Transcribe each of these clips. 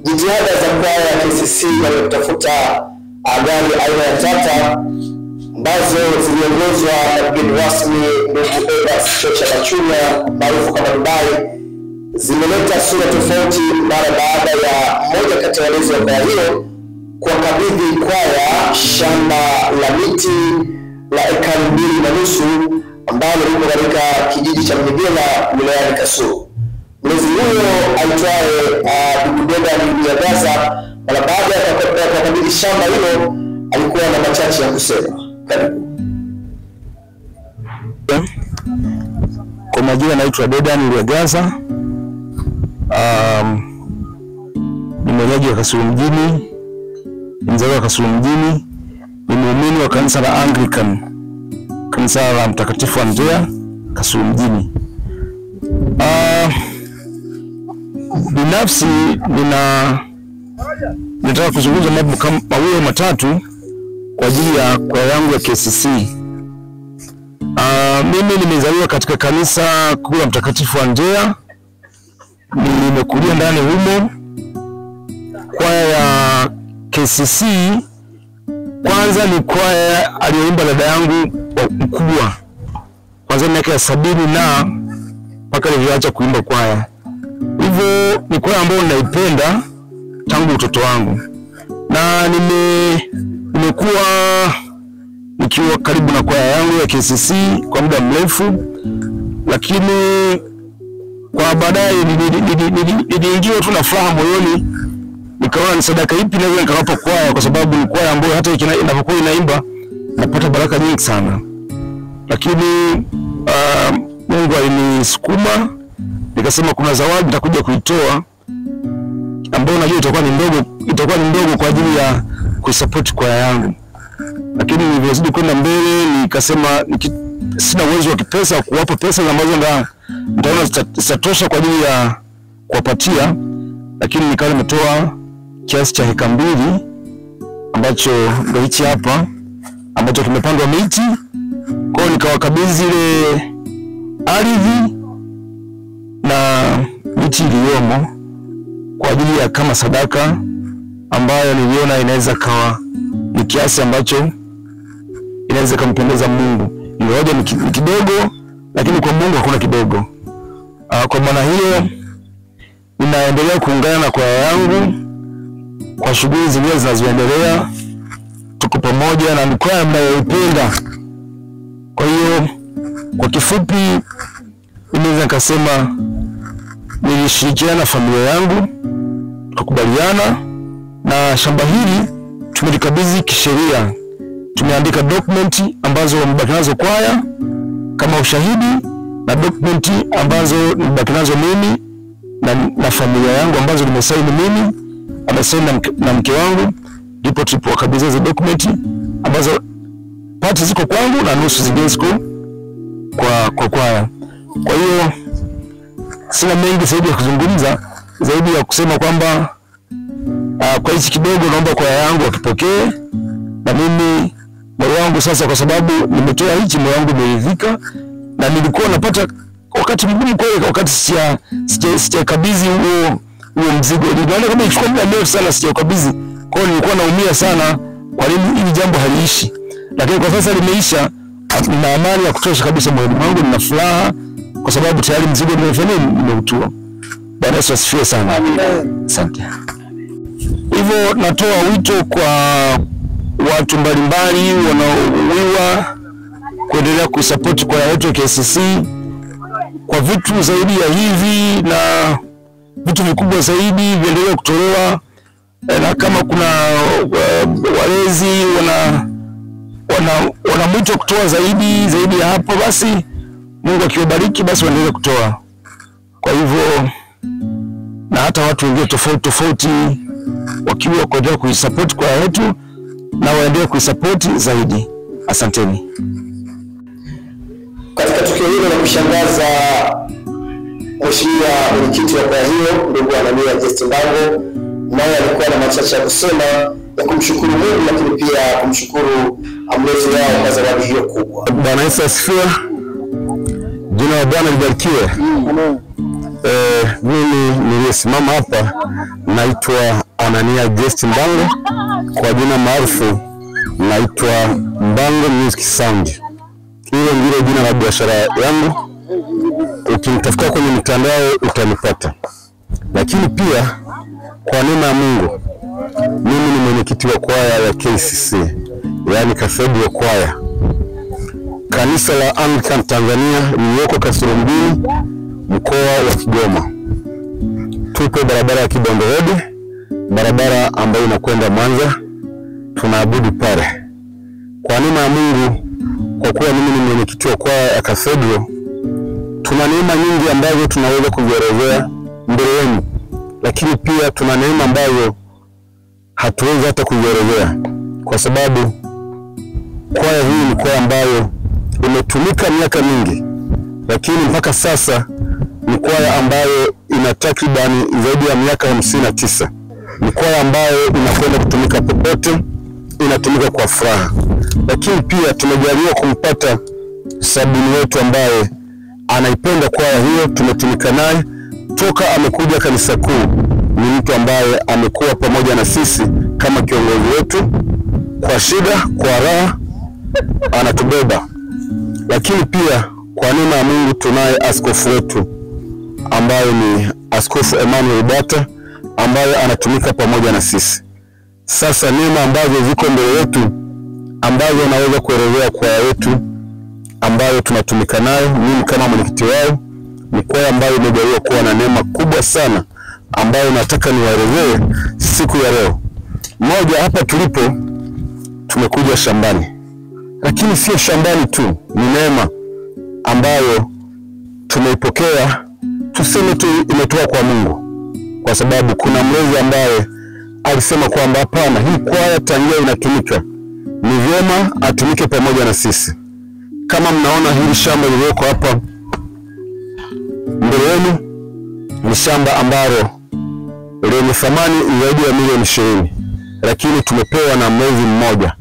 Jitihada za kwaya ya KCC ya kutafuta gari aina ya Tata ambazo ziliongozwa na mgeni rasmi ndugu Evans Chocha Bachunya maarufu kama Dubai zimeleta sura tofauti mara baada ya mmoja kati ya walezi wa kwaya hiyo kuwakabidhi kwaya shamba la miti la ekari 2.5 ambalo liko katika kijiji cha Migela wilayani Kasulu. Mlezi huyo aitwaye ndugu Dedan Luhagaza mara baada ya kukabidhi shamba hilo alikuwa na machache ya kusema. Karibu. Kwa majina naitwa Dedan Luhagaza. Ni mwenyeji wa Kasulu mjini, mzaliwa wa Kasulu mjini, ni muumini wa kanisa la Anglican, kanisa la Mtakatifu Andrea Kasulu mjini. Binafsi nataka kuzungumza mambo kama mawili matatu kwa ajili ya kwaya yangu ya KCC. Mimi nimezaliwa katika kanisa kuu la Mtakatifu Andrea, nimekulia ndani humo. Kwaya ya KCC kwanza ni kwaya aliyoimba dada yangu mkubwa kwanza miaka ya 70 na mpaka niliacha kuimba kwaya. Hivyo ni kwaya ambayo naipenda tangu utoto wangu, na nimekuwa nikiwa karibu na kwaya yangu ya KCC kwa muda mrefu, lakini kwa baadaye niliingiwa tu na furaha moyoni, nikaona ni sadaka ipi naweza nikawapa kwaya, kwa sababu ni kwaya ambayo hata inapokuwa inaimba napata baraka nyingi sana. Lakini Mungu alinisukuma, nikasema kuna zawadi nitakuja kuitoa ambayo najua itakuwa ni ndogo kwa ajili ya kuisupport kwaya yangu. Lakini nilizidi kwenda mbele, nikasema sina uwezo wa kipesa kuwapa pesa ambazo nitaona zitatosha kwa ajili ya kuwapatia, lakini nikawa nimetoa kiasi cha heka 2 ambacho ndio hichi hapa ambacho kimepandwa miti. Kwa hiyo nikawakabidhi ile ardhi na miti iliyomo kwa ajili ya kama sadaka ambayo niliona inaweza kawa ni kiasi ambacho inaweza kumpendeza Mungu. Ingawa ni kidogo, lakini kwa Mungu hakuna kidogo. Kwa maana hiyo ninaendelea kuungana na kwaya yangu kwa shughuli zingine zinazoendelea. Tuko pamoja na kwaya mnayoipenda. Kwa hiyo kwa kifupi ninaweza kusema nilishirikiana na familia yangu, tukubaliana na shamba hili tumelikabidhi kisheria. Tumeandika document ambazo wamebaki nazo kwaya kama ushahidi, na document ambazo nimebaki nazo mimi na familia yangu ambazo nimesaini mimi, amesaini na mke wangu, ndipo tulipokabidhi hizo document ambazo pati ziko kwangu na nusu zingine ziko kwa kwaya. Kwa hiyo sina mengi zaidi ya kuzungumza, zaidi ya kusema kwamba kwa hichi kidogo naomba kwaya yangu wakipokee, na mimi moyo wangu sasa, kwa sababu nimetoa hichi, moyo wangu umeridhika. Na nilikuwa napata wakati mgumu kwa wakati sijakabidhi huo mzigo. Niliona kama ichukua muda mrefu sana sijakabidhi. Kwa hiyo nilikuwa naumia sana kwa nini hili jambo haliishi. Lakini kwa sasa limeisha, nina amani ya kutosha kabisa moyoni mwangu, nina furaha kwa sababu tayari mzigo nimeutua. Bwana Yesu asifiwe sana. Asante. Hivyo natoa wito kwa watu mbalimbali wanaowiwa kuendelea kusupport kwaya yetu ya KCC kwa vitu zaidi ya hivi, na vitu vikubwa zaidi viendelee kutolewa. Na kama kuna walezi wana mwito kutoa zaidi ya hapo, basi Mungu akiwabariki basi waendelee kutoa. Kwa hivyo na hata watu wengine tofauti wakiwa kuendelea kuisupport kwaya yetu, na waendelee kuisupport zaidi. Asanteni. Katika tukio hilo la kushangaza, Mheshimiwa mwenyekiti wa kwaya hiyo ndugu Anania Justin Bango naye alikuwa na machache ya kusema ya kumshukuru Mungu, lakini pia kumshukuru mlezi wao kwa zawadi hiyo kubwa. Bwana Yesu asifiwe. Jina la Bwana libarikiwe. Mimi niliyesimama hapa naitwa Anania Guest Mbango, kwa jina maarufu naitwa Mbango Music Sound. Hilo ndilo jina la biashara yangu. Ukinitafuta kwenye mitandao utanipata. Lakini pia kwa neema ya Mungu mimi ni mwenyekiti wa kwaya ya KCC, yani Cathedral Choir. Kanisa la Anglican Tanzania lililoko Kasulu mjini, mkoa wa Kigoma. Tupo barabara ya Kibondo Road, barabara ambayo inakwenda Mwanza. Tunaabudu pale. Kwa neema ya Mungu, kwa kuwa mimi ni mwenyekiti wa kwaya ya Cathedral, tuna neema nyingi ambazo tunaweza kuzielezea mbele yenu, lakini pia tuna neema ambazo hatuwezi hata kuzielezea, kwa sababu kwaya hii ni kwaya ambayo imetumika miaka mingi, lakini mpaka sasa ni kwaya ambayo ina takribani zaidi ya miaka 59. Ni kwaya ambayo inakwenda kutumika popote, inatumika kwa furaha. Lakini pia tumejaliwa kumpata sabuni wetu ambaye anaipenda kwaya hiyo. Tumetumika naye toka amekuja kanisa kuu. Ni mtu ambaye amekuwa pamoja na sisi kama kiongozi wetu, kwa shida, kwa raha anatubeba. Lakini pia kwa neema ya Mungu tunaye askofu wetu ambaye ni Askofu Emmanuel Bata, ambaye anatumika pamoja na sisi. Sasa neema ambazo ziko mbele yetu ambazo naweza kuelezea kwaya yetu ambayo tunatumika nayo, mimi kama mwenyekiti wao, ni kwaya ambayo imejaliwa kuwa na neema kubwa sana ambayo nataka niwaelezee siku ya leo. Moja, hapa tulipo tumekuja shambani. Lakini sio shambani tu, ni neema ambayo tumeipokea, tuseme tu imetoka kwa Mungu. Kwa sababu kuna mlezi ambaye alisema kwamba hapana, hii kwaya tangia inatumika, ni vyema atumike pamoja na sisi. Kama mnaona hili shamba lililoko hapa mbele yenu ni shamba ambalo lenye thamani zaidi ya milioni 20, lakini tumepewa na mlezi mmoja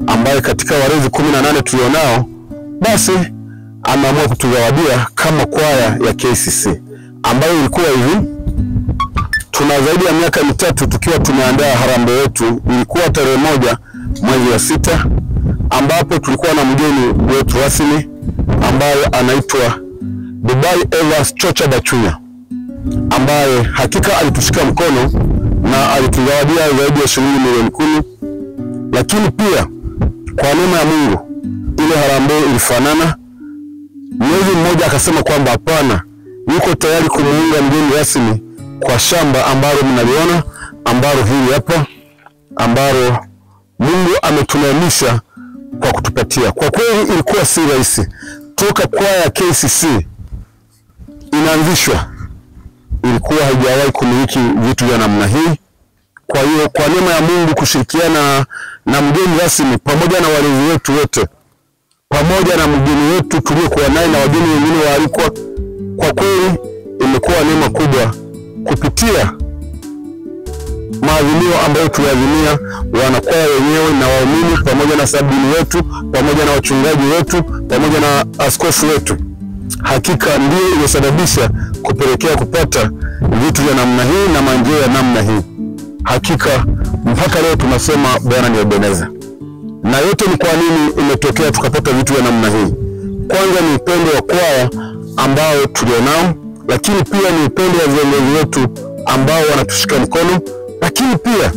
ambaye katika walezi 18 tulionao, basi ameamua kutuzawadia kama kwaya ya KCC, ambayo ilikuwa hivi. Tuna zaidi ya miaka 3 tukiwa tumeandaa harambee yetu. Ilikuwa tarehe 1 mwezi wa 6, ambapo tulikuwa na mgeni wetu rasmi ambaye anaitwa Dubai Evans Chocha Bachunya, ambaye hakika alitushika mkono na alituzawadia zaidi ya shilingi milioni 10. Lakini pia kwa neema ya Mungu ile harambee ilifanana. Mwezi mmoja akasema kwamba hapana, yuko tayari kumuunga mgeni rasmi kwa shamba ambalo mnaliona, ambalo hili hapa, ambalo Mungu ametuneemesha kwa kutupatia. Kwa kweli ilikuwa si rahisi. Toka kwaya ya KCC inaanzishwa, ilikuwa haijawahi kumiliki vitu vya namna hii. Kwa hiyo kwa neema ya Mungu kushirikiana na mgeni rasmi pamoja na walezi wetu wote, pamoja na mgeni wetu tuliokuwa naye na wageni wengine waalikwa, kwa kweli imekuwa neema kubwa kupitia maadhimio ambayo tuliadhimia wanakwaya wenyewe na waumini, pamoja na sabuni wetu, pamoja na wachungaji wetu, pamoja na askofu wetu. Hakika ndio imesababisha kupelekea kupata vitu vya namna hii na maendeleo ya namna hii. Hakika mpaka leo tunasema Bwana ni Ebeneza. Na yote ni kwa nini imetokea tukapata vitu vya namna hii? Kwanza ni upendo wa kwaya ambao tulionao, lakini pia ni upendo wa viongozi wetu ambao wanatushika mkono, lakini pia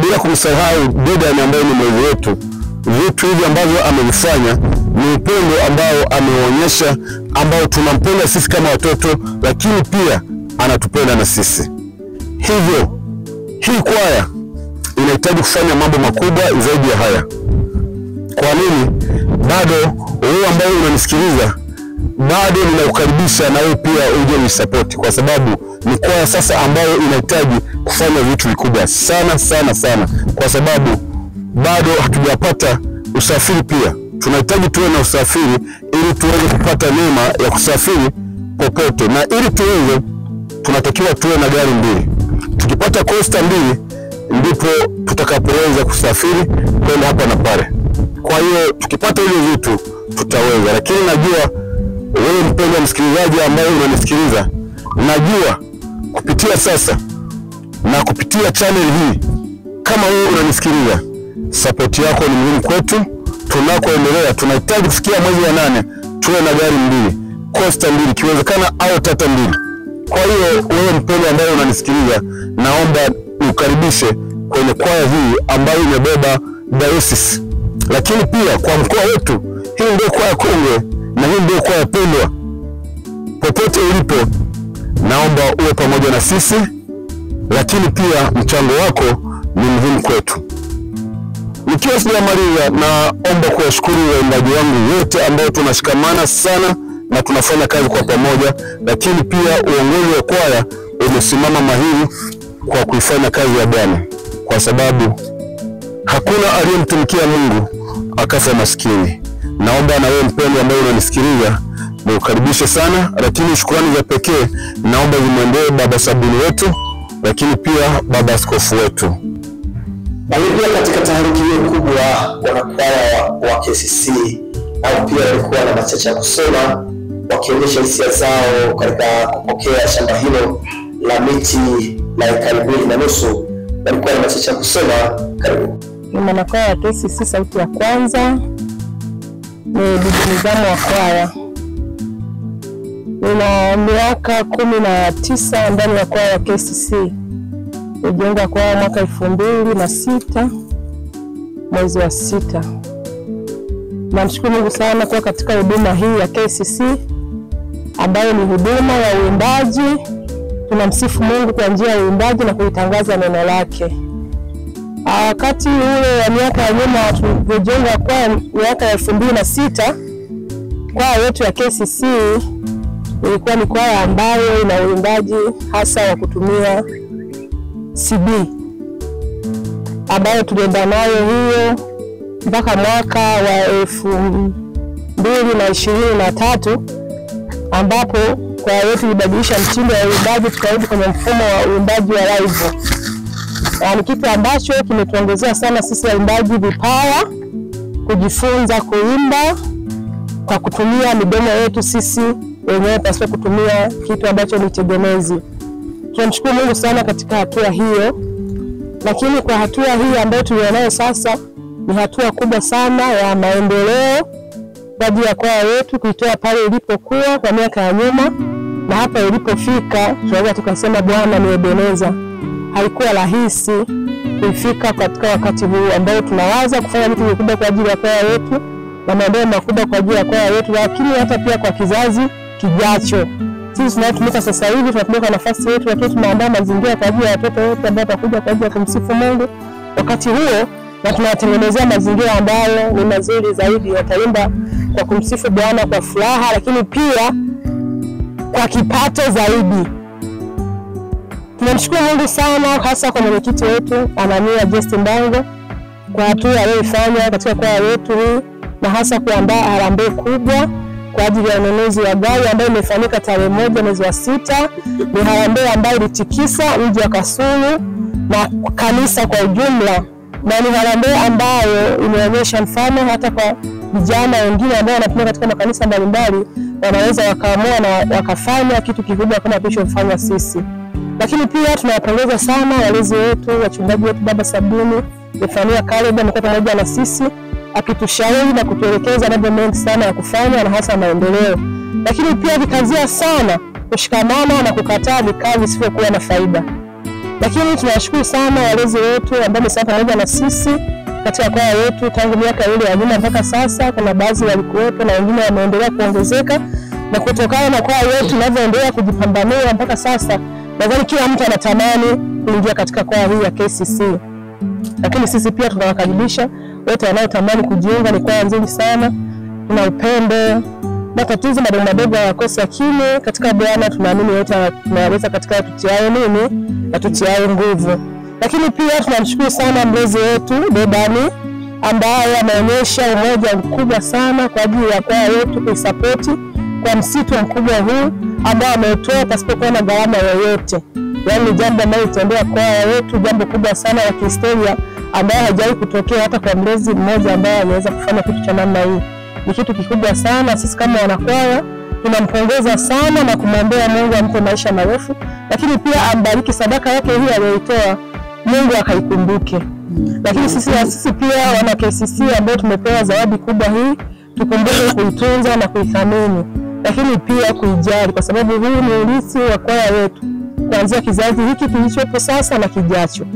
bila kumsahau Dedan ambaye ni mwezi wetu. Vitu hivi ambavyo amevifanya ni upendo ambao ameonyesha, ambao tunampenda sisi kama watoto, lakini pia anatupenda na sisi. Hivyo hii kwaya inahitaji kufanya mambo makubwa zaidi ya haya. Kwa nini? Bado wewe ambaye unanisikiliza, bado ninakukaribisha na wewe pia uje unisupport, kwa sababu ni kwaya sasa ambayo inahitaji kufanya vitu vikubwa sana sana sana, kwa sababu bado hatujapata usafiri. Pia tunahitaji tuwe na usafiri ili tuweze kupata neema ya kusafiri popote, na ili tuweze tunatakiwa tuwe na gari 2. Tukipata coaster 2 ndipo tutakapoweza kusafiri kwenda hapa na pale. Kwa hiyo tukipata hizo vitu tutaweza. Lakini najua wewe mpendwa msikilizaji ambaye unanisikiliza, najua kupitia sasa na kupitia channel hii, kama wewe unanisikiliza, support yako ni muhimu kwetu. Tunakoendelea tunahitaji kufikia mwezi wa 8 tuwe na gari 2, Coaster 2, kiwezekana au Tata 2. Kwa hiyo wewe mpendwa ambaye unanisikiliza, naomba ukaribishe kwenye kwaya hii ambayo imebeba diocese. Lakini pia kwa mkoa wetu, hii ndio kwaya kongwe na hii ndio kwaya pendwa. Popote ulipo, naomba uwe pamoja na sisi, lakini pia mchango wako ni muhimu kwetu. Nikiwa sijamaliza, naomba kuwashukuru waimbaji wangu wote ambao tunashikamana sana na tunafanya kazi kwa pamoja, lakini pia uongozi wa kwaya umesimama mahiri kwa kuifanya kazi ya Bwana, kwa sababu hakuna aliyemtumikia Mungu akafa maskini. Naomba na wewe mpendwa ambaye unanisikiliza, niukaribishe sana, lakini shukrani za pekee naomba zimwendee Baba Sabuni wetu, lakini pia Baba Askofu wetu. Walikuwa katika taharuki hiyo kubwa wanakwaya wa KCC, au pia walikuwa na machache ya kusoma wakionyesha hisia zao katika kupokea shamba hilo la miti la ekari 2.5. Walikuwa na machache ya kusoma. Karibu. Ni mwanakwaya wa KCC sauti ya kwanza, ni bibi nizamu wa kwaya. Nina miaka 19 ndani ya kwaya ya KCC. Nijiunga kwaya mwaka 2006 mwezi wa 6. Namshukuru Mungu sana kwa katika huduma hii ya KCC ambayo ni huduma ya uimbaji. Tunamsifu Mungu kwa njia ya uimbaji na kuitangaza neno lake. Wakati ule wa miaka ya nyuma tulipojiunga kwa miaka ya 2006, kwaya yetu ya KCC ilikuwa ni kwaya ambayo ina uimbaji hasa wa kutumia CD, ambayo tulienda nayo hiyo mpaka mwaka wa 2023, ambapo kwaya yetu ilibadilisha mtindo wa uimbaji tukarudi kwenye mfumo wa uimbaji wa live. Ni kitu ambacho kimetuongezea sana sisi waimbaji vipawa, kujifunza kuimba kwa kutumia midomo yetu sisi wenyewe pasipo kutumia kitu ambacho ni tegemezi. Tunamshukuru Mungu sana katika hatua hiyo. Lakini kwa hatua hii ambayo tulionayo sasa ni hatua kubwa sana ya maendeleo kwa ajili ya kwaya yetu, kuitoa pale ilipokuwa kwa miaka ya nyuma na hapa ilipofika. Tunaweza tukasema Bwana ni Ebeneza. Haikuwa rahisi kufika katika wakati huu ambao tunawaza kufanya vitu vikubwa kwa ajili ya kwaya yetu na maendeleo makubwa kwa ajili ya kwaya yetu, lakini hata pia kwa kizazi kijacho. Sisi tunatumika sasa hivi, tunatumika nafasi yetu, lakini tunaandaa mazingira kwa ajili ya watoto wote ambao watakuja kwa ajili ya kumsifu Mungu wakati huo, na tunawatengenezea mazingira ambayo ni mazuri zaidi, wataimba kwa kumsifu Bwana kwa furaha, lakini pia kwa kipato zaidi. Tunamshukuru Mungu sana hasa kwa mwenyekiti wetu Anania Justin Bango kwa hatua aliyofanya katika kwaya yetu hii, na hasa kuandaa harambee kubwa kwa ajili ya ununuzi wa gari ambayo imefanyika tarehe 1 mwezi wa 6. Ni harambee ambayo ilitikisa mji wa Kasulu na kanisa kwa ujumla, na ni harambee ambayo imeonyesha mfano hata kwa vijana wengine ambao wanatumia katika makanisa mbalimbali, wanaweza wakaamua na wakafanya kitu kikubwa kama tulichofanya sisi. Lakini pia tunawapongeza sana walezi wetu, wachungaji wetu, Baba Sabuni, Stefania Kaleba, mko pamoja na sisi akitushauri na kutuelekeza mambo mengi sana ya kufanya na hasa maendeleo. Lakini pia vikazia sana kushikamana na kukataa vikao visivyokuwa na faida. Lakini tunawashukuru sana walezi wetu ambao wamesema pamoja na sisi katika kwaya yetu tangu miaka ile ya nyuma mpaka sasa. Kuna baadhi walikuwepo na wengine wameendelea kuongezeka, na kutokana na kwaya yetu inavyoendelea kujipambanua mpaka sasa, nadhani kila mtu anatamani kuingia katika kwaya hii ya KCC. Lakini sisi pia tunawakaribisha wote wanaotamani kujiunga. Ni kwaya nzuri sana, kuna upendo, matatizo madogo madogo yakosa, lakini katika Bwana tunaamini yote tunaweza katika tutiaye nini na tutiaye nguvu. Lakini pia tunamshukuru sana mlezi wetu Dedani ambaye ameonyesha umoja mkubwa sana kwa ajili ya kwaya yetu kuisapoti kwa msitu mkubwa huu ambao ametoa pasipokuwa na gharama yoyote. Yaani jambo ambalo litendea kwaya yetu, jambo kubwa sana la kihistoria ambayo hajawahi kutokea hata kwa mlezi mmoja ambaye anaweza kufanya kitu cha namna hii. Ni kitu kikubwa sana. Sisi kama wanakwaya Tunampongeza sana na kumwombea Mungu ampe maisha marefu, lakini pia ambariki sadaka yake hii aliyoitoa, Mungu akaikumbuke. Lakini sisi pia wana KCC ambao tumepewa zawadi kubwa hii, tukumbuke kuitunza na kuithamini, lakini pia kuijali, kwa sababu huu ni urithi wa kwaya yetu kuanzia kizazi hiki kilichopo sasa na kijacho.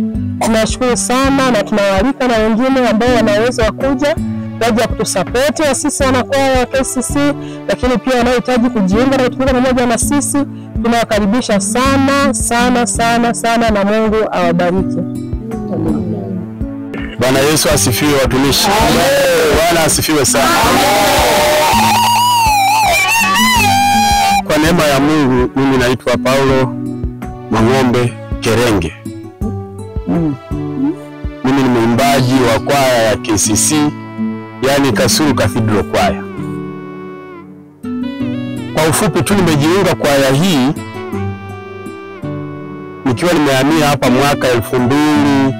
Tunashukuru sana na tunawaalika na wengine ambao wanaweza kuja waje kutusapoti sisi wana kwaya wa KCC, lakini pia wanaohitaji kujiunga na kutumika pamoja na sisi, tunawakaribisha sana sana sana sana, na Mungu awabariki. Bwana Yesu asifiwe watumishi. Bwana asifiwe sana. Kwa neema ya Mungu, mimi naitwa Paulo Mang'ombe Kerenge. Mimi ni mwimbaji wa kwaya ya KCC, yani Kasulu Cathedral Choir. Kwa ufupi tu, nimejiunga kwaya hii nikiwa nimehamia hapa mwaka 2004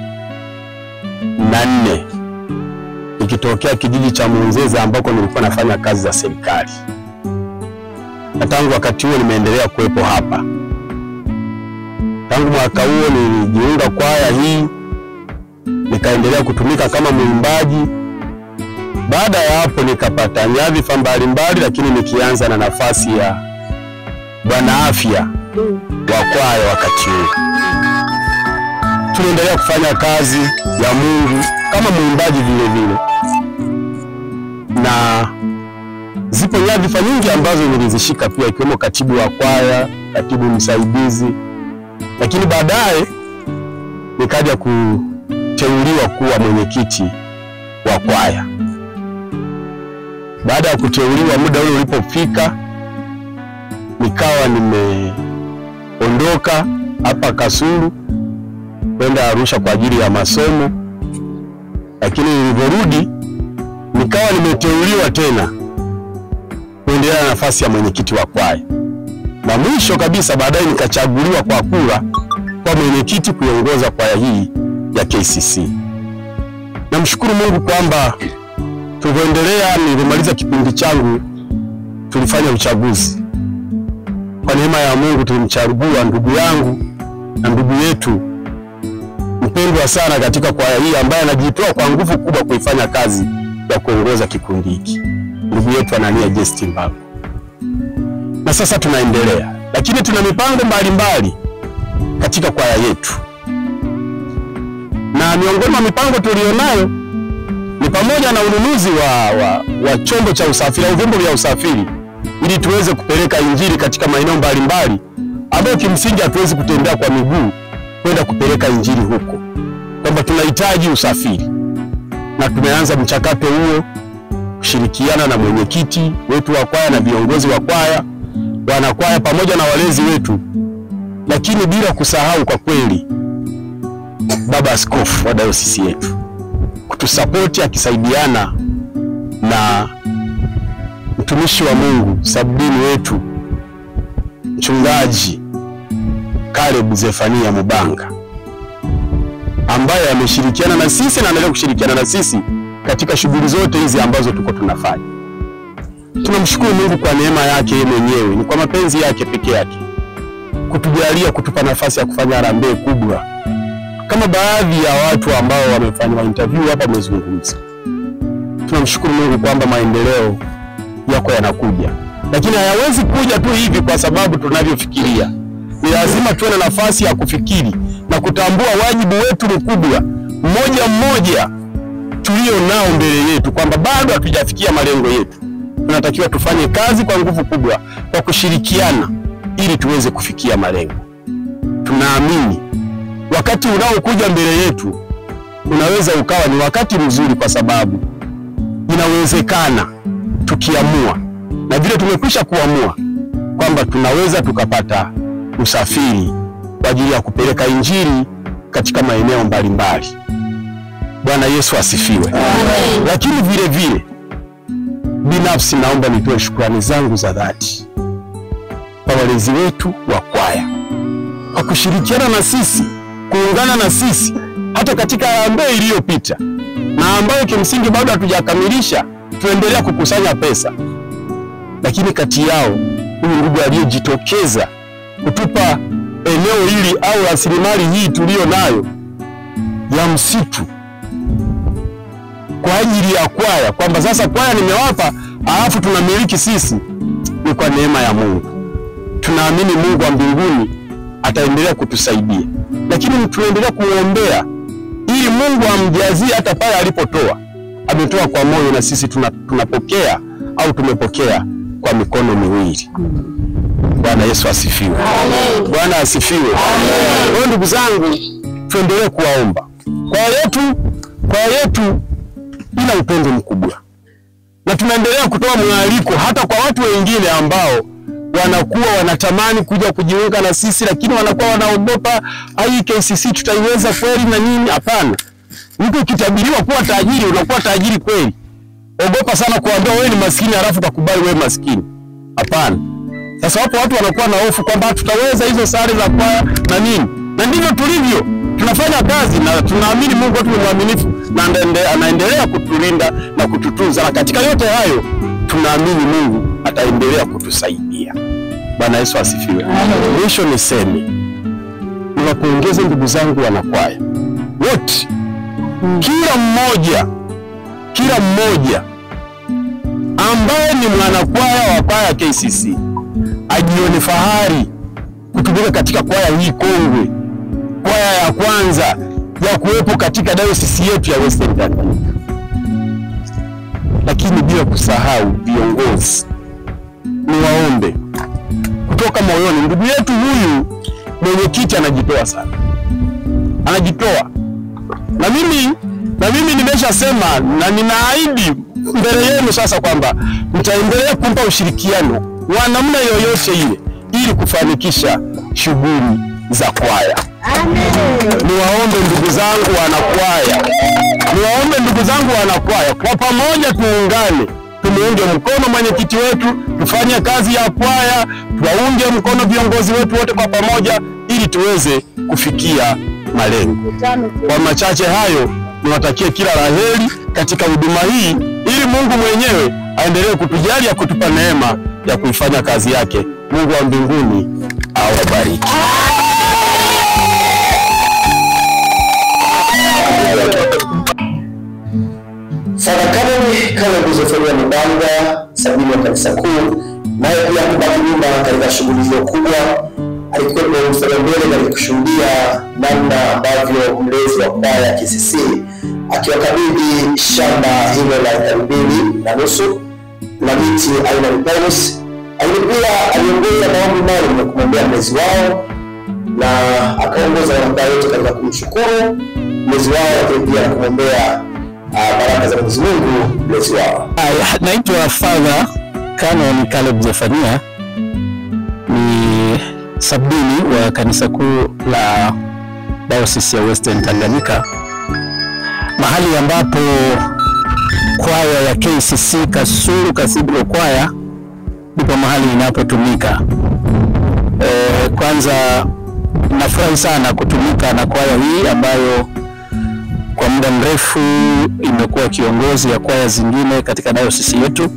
nikitokea kijiji cha Munzeza ambako nilikuwa nafanya kazi za serikali. Na tangu wakati huo nimeendelea kuwepo hapa. Tangu mwaka huo nilijiunga kwaya hii, nikaendelea kutumika kama mwimbaji. Baada ya hapo nikapata nyadhifa mbalimbali, lakini nikianza na nafasi ya bwana afya wa kwaya wakati huo. Tunaendelea kufanya kazi ya Mungu kama mwimbaji vile vile. Na zipo nyadhifa nyingi ambazo nilizishika pia, ikiwemo katibu wa kwaya, katibu msaidizi. Lakini baadaye nikaja kuteuliwa kuwa mwenyekiti wa kwaya. Baada ya kuteuliwa, muda ule ulipofika, nikawa nimeondoka hapa Kasulu kwenda Arusha kwa ajili ya masomo. Lakini niliporudi nikawa nimeteuliwa tena kuendelea na nafasi ya mwenyekiti wa kwaya. Na mwisho kabisa baadaye nikachaguliwa kwa kura kwa mwenyekiti kuiongoza kwaya hii ya KCC. Namshukuru Mungu kwamba tulipoendelea, nilipomaliza kipindi changu, tulifanya uchaguzi. Kwa neema ya Mungu tulimchagua ndugu yangu na ndugu yetu mpendwa sana katika kwaya hii, ambaye anajitoa kwa nguvu kubwa kuifanya kazi ya kuongoza kikundi hiki, ndugu yetu Anania Justin Mbango. Na sasa tunaendelea, lakini tuna mipango mbalimbali katika kwaya yetu. Na miongoni mwa mipango tulionayo ni pamoja na ununuzi wa chombo cha usafiri au vyombo vya usafiri, ili tuweze kupeleka injili katika maeneo mbalimbali ambayo kimsingi hatuwezi kutembea kwa miguu kwenda kupeleka injili huko, kwamba tunahitaji usafiri. Na tumeanza mchakato huo kushirikiana na mwenyekiti wetu wa kwaya na viongozi wa kwaya, wanakwaya pamoja na walezi wetu, lakini bila kusahau kwa kweli baba askofu wa dayosisi yetu kutusapoti, akisaidiana na mtumishi wa Mungu sabini wetu mchungaji Caleb Zefania Mubanga, ambaye ameshirikiana na sisi na anaendelea kushirikiana na sisi katika shughuli zote hizi ambazo tuko tunafanya. Tunamshukuru Mungu kwa neema yake yeye mwenyewe, ni kwa mapenzi yake peke yake kutujalia, kutupa nafasi ya kufanya harambee kubwa kama baadhi ya watu ambao wamefanya interview hapa wamezungumza. Tunamshukuru Mungu kwamba maendeleo yako yanakuja, lakini hayawezi kuja tu hivi kwa sababu tunavyofikiria. Ni lazima tuwe na nafasi ya kufikiri na kutambua wajibu wetu mkubwa mmoja mmoja tulio nao mbele yetu, kwamba bado hatujafikia malengo yetu. Tunatakiwa tufanye kazi kwa nguvu kubwa, kwa kushirikiana, ili tuweze kufikia malengo. Tunaamini wakati unaokuja mbele yetu unaweza ukawa ni wakati mzuri, kwa sababu inawezekana tukiamua, na vile tumekwisha kuamua kwamba tunaweza tukapata usafiri kwa ajili ya kupeleka injili katika maeneo mbalimbali. Bwana Yesu asifiwe. Amen. Lakini vile vile binafsi naomba nitoe shukrani zangu za dhati kwa walezi wetu wa kwaya kwa kushirikiana na sisi, kuungana na sisi hata katika harambee iliyopita, na ambayo kimsingi bado hatujakamilisha, tuendelea kukusanya pesa. Lakini kati yao huyu ndugu aliyejitokeza kutupa eneo hili au rasilimali hii tuliyo nayo ya msitu kwa ajili ya kwaya, kwamba sasa kwaya nimewapa alafu tunamiliki sisi, ni kwa neema ya Mungu. Tunaamini Mungu wa mbinguni ataendelea kutusaidia, lakini tunaendelea kuombea ili Mungu amjazie hata pale alipotoa. Ametoa kwa moyo na sisi tunapokea au tumepokea kwa mikono miwili. Bwana Yesu asifiwe. Amen. Bwana asifiwe. Amen. Kwa ndugu zangu, tuendelee kuwaomba. Kwaya yetu ina upendo mkubwa. Na tunaendelea kutoa mwaliko hata kwa watu wengine ambao wanakuwa wanatamani kuja kujiunga na sisi, lakini wanakuwa wanaogopa, ai KCC tutaiweza kweli na nini? Hapana. Mtu ukitabiriwa kuwa tajiri, unakuwa tajiri kweli. Ogopa sana kuambia wewe ni maskini alafu ukakubali wewe maskini. Hapana. Sasa hapo watu wanakuwa na hofu kwamba tutaweza hizo sare za kwaya na nini. Na ndivyo tulivyo. Tunafanya kazi na tunaamini Mungu wetu ni mwaminifu na anaendelea kutulinda na kututunza. Na katika yote hayo tunaamini Mungu ataendelea kutusaidia. Bwana Yesu asifiwe. Mwisho niseme, niwapongeze ndugu zangu wanakwaya wote, kila mmoja ambaye ni mwanakwaya wa kwaya KCC ajione fahari kutumika katika kwaya hii kongwe, kwaya ya kwanza ya kuwepo katika dayosisi yetu ya Western Tanganyika. Lakini bila kusahau viongozi, niwaombe kutoka moyoni, ndugu yetu huyu mwenyekiti anajitoa sana, anajitoa. Na mimi nimeshasema na ninaahidi mbele yenu sasa kwamba nitaendelea kumpa ushirikiano wa namna yoyote ile ili kufanikisha shughuli za kwaya. Amen. Niwaombe ndugu zangu wanakwaya, kwa pamoja tuungane, tumuunge mkono mwenyekiti wetu, tufanye kazi ya kwaya, tuwaunge mkono viongozi wetu wote kwa pamoja ili tuweze kufikia malengo. Kwa machache hayo, niwatakie kila laheri katika huduma hii ili Mungu mwenyewe aendelee kutujalia, kutupa neema ya kuifanya kazi yake. Mungu wa mbinguni awabariki. Sadakani kama Josephine Mbanga, sabini wa kanisa kuu, naye pia kubaki nyuma katika shughuli hiyo kubwa. Alikuwa mstari mbele katika kushuhudia namna ambavyo mlezi wa kwaya ya KCC akiwakabidhi shamba hilo la 2.5 na miti aina ya pinus. Pia aliongoza maombi maalum ya kumwombea mlezi wao na akaongoza wanakwaya wote katika kumshukuru mlezi wao, lakini pia kumwombea baraka za Mwenyezi Mungu mlezi wao. Naitwa Father Canon Caleb Zefania, ni sabini wa kanisa kuu la Diocese ya Western Tanganyika, mahali ambapo kwaya ya KCC Kasulu Cathedral Choir ndipo mahali inapotumika. Kwanza nafurahi sana kutumika na kwaya hii ambayo kwa muda mrefu imekuwa kiongozi ya kwaya zingine katika diocese yetu,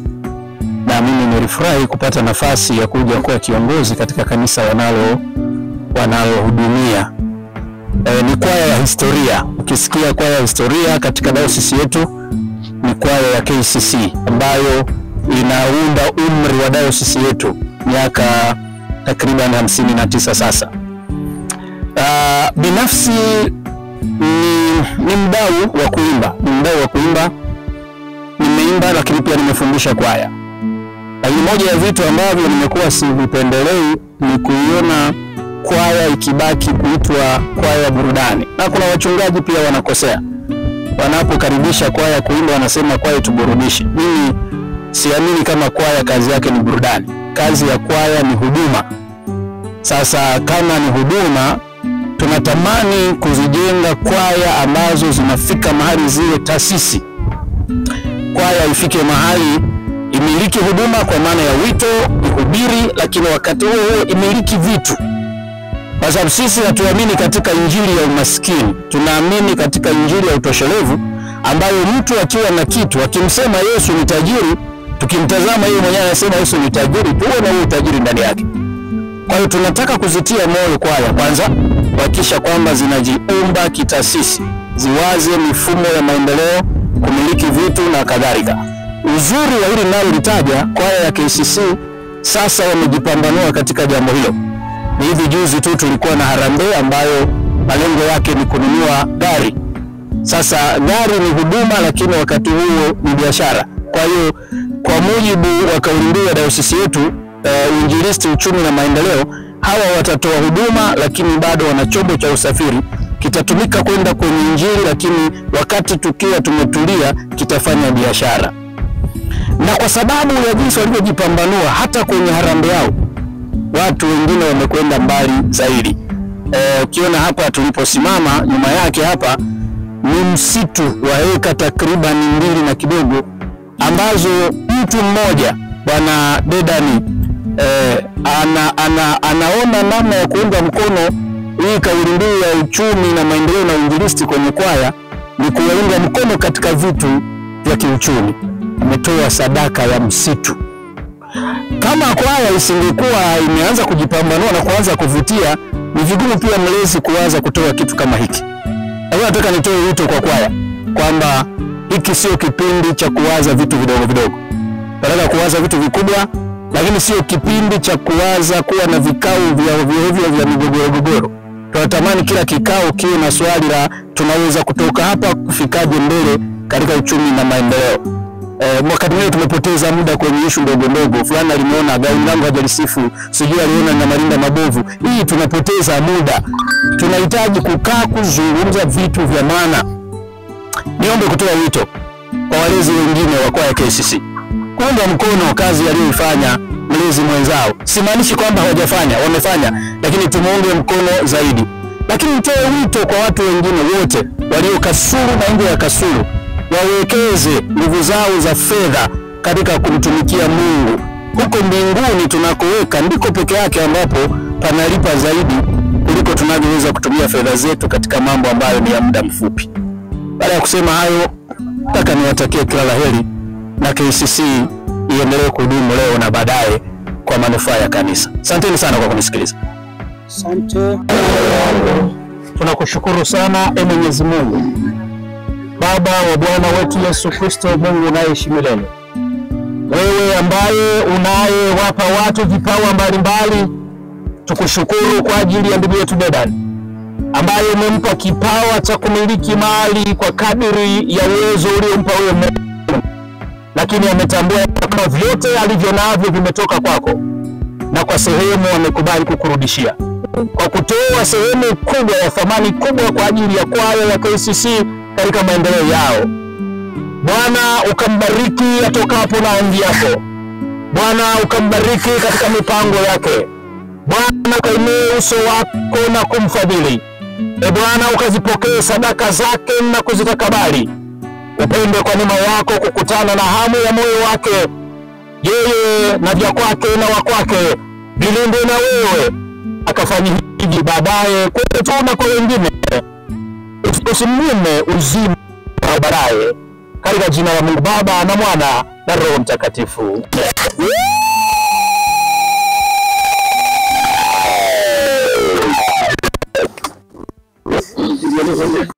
na mimi nilifurahi kupata nafasi ya kuja kuwa kiongozi katika kanisa wanalohudumia. Ni kwaya ya historia. Ukisikia kwaya ya historia katika diocese yetu ni kwaya ya KCC ambayo inaunda umri wa diocese yetu miaka takriban 59 sasa. Binafsi ni mdau wa kuimba, nimeimba lakini pia nimefundisha kwaya. Lakini moja ya vitu ambavyo nimekuwa sivipendelei ni kuiona kwaya ikibaki kuitwa kwaya ya burudani. Na kuna wachungaji pia wanakosea. Wanapokaribisha kwaya kuimba wanasema kwaya tuburudishe. Mimi siamini kama kwaya kazi yake ni burudani. Kazi ya kwaya ni huduma. Sasa kama ni huduma, tunatamani kuzijenga kwaya ambazo zinafika mahali ziwe taasisi. Kwaya ifike mahali imiliki huduma kwa maana ya wito, ihubiri, lakini wakati huo imiliki vitu. Kwa sababu sisi hatuamini katika injili ya umaskini, tunaamini katika injili ya utoshelevu, ambayo mtu akiwa na kitu, akimsema Yesu ni tajiri, Tukimtazama yeye mwenyewe anasema Yesu ni tajiri, tuone huo utajiri ndani yake. Kwa hiyo tunataka kuzitia moyo kwaya kwanza kuhakikisha kwamba zinajiumba kitaasisi, ziwaze mifumo ya maendeleo, kumiliki vitu na kadhalika. Uzuri wa hili ninalolitaja, kwaya ya KCC sasa wamejipambanua katika jambo hilo. Ni hivi juzi tu tulikuwa na harambee ambayo malengo yake ni kununua gari. Sasa gari ni huduma, lakini wakati huo ni biashara. Kwa hiyo kwa mujibu wa kauli mbiu ya dayosisi yetu, uinjilisti, uchumi na maendeleo, hawa watatoa huduma lakini bado wana chombo cha usafiri kitatumika kwenda kwenye injili, lakini wakati tukiwa tumetulia kitafanya biashara. Na kwa sababu ya jinsi walivyojipambanua, hata kwenye harambee yao watu wengine wamekwenda mbali zaidi. Ukiona hapa tuliposimama, nyuma yake hapa ni msitu wa eka takriban 2 na kidogo, ambazo mtu mmoja Bwana Dedani anaona namna ya kuunga mkono hii kauli mbiu ya uchumi na maendeleo na uinjilisti kwenye kwaya, ni kuunga mkono katika vitu vya kiuchumi. Ametoa sadaka ya msitu. Kama kwaya isingekuwa imeanza kujipambanua na kuanza kuvutia, ni vigumu pia mlezi kuanza kutoa kitu kama hiki. Nataka nitoe wito kwa kwaya kwamba hiki sio kipindi cha kuwaza vitu vidogo vidogo. Nataka kuwaza vitu vikubwa, lakini sio kipindi cha kuwaza kuwa na vikao vya migogoro. Tunatamani kila kikao kiwe na swali la tunaweza kutoka hapa kufikaje mbele katika uchumi na maendeleo. Wakati mwingine tumepoteza muda kwenye issue ndogo ndogo. Fulani alimeona gauni langu hajalisifu, sijui aliona na marinda mabovu. Hii tunapoteza muda. Tunahitaji kukaa kuzungumza vitu vya maana. Niombe kutoa wito kwa walezi wengine wa kwaya KCC kuunga mkono kazi aliyoifanya mlezi mwenzao. Simaanishi kwamba hawajafanya, wamefanya, lakini tumuunge mkono zaidi. Lakini nitoe wito kwa watu wengine wote walio Kasulu na nje ya Kasulu, wawekeze nguvu zao za fedha katika kumtumikia Mungu. Huko mbinguni tunakoweka ndiko peke yake ambapo panalipa zaidi kuliko tunavyoweza kutumia fedha zetu katika mambo ambayo ni ya muda mfupi. Baada ya kusema hayo, nataka niwatakie kila laheri na KCC iendelee kudumu leo na baadaye kwa manufaa ya kanisa. Asanteni sana kwa kunisikiliza. Asante. Tunakushukuru sana Mwenyezi Mungu, Baba wa Bwana wetu Yesu Kristo, Mungu unayeishi milele. Wewe ambaye unayewapa watu vipawa mbalimbali, tukushukuru kwa ajili ya ndugu yetu Dedan ambaye umempa kipawa cha kumiliki mali kwa kadiri ya uwezo uliompa wewe Mungu, lakini ametambua kama vyote alivyo navyo vimetoka kwako, na kwa sehemu amekubali kukurudishia kwa kutoa sehemu kubwa ya thamani kubwa kwa ajili ya kwaya ya KCC katika maendeleo yao. Bwana ukambariki atokapo na ongiapo. Bwana ukambariki katika mipango yake. Bwana ukainue uso wako na kumfadhili. Bwana ukazipokee sadaka zake na kuzitakabali. Upende kwa neema yako kukutana na hamu ya moyo wake, yeye na vya kwake na wa kwake, vilinde na wewe, akafanya hivi baadaye kwetu na kwa wengine. Usimnyime uzima wa baadaye, katika jina la Mungu Baba na Mwana na Roho Mtakatifu.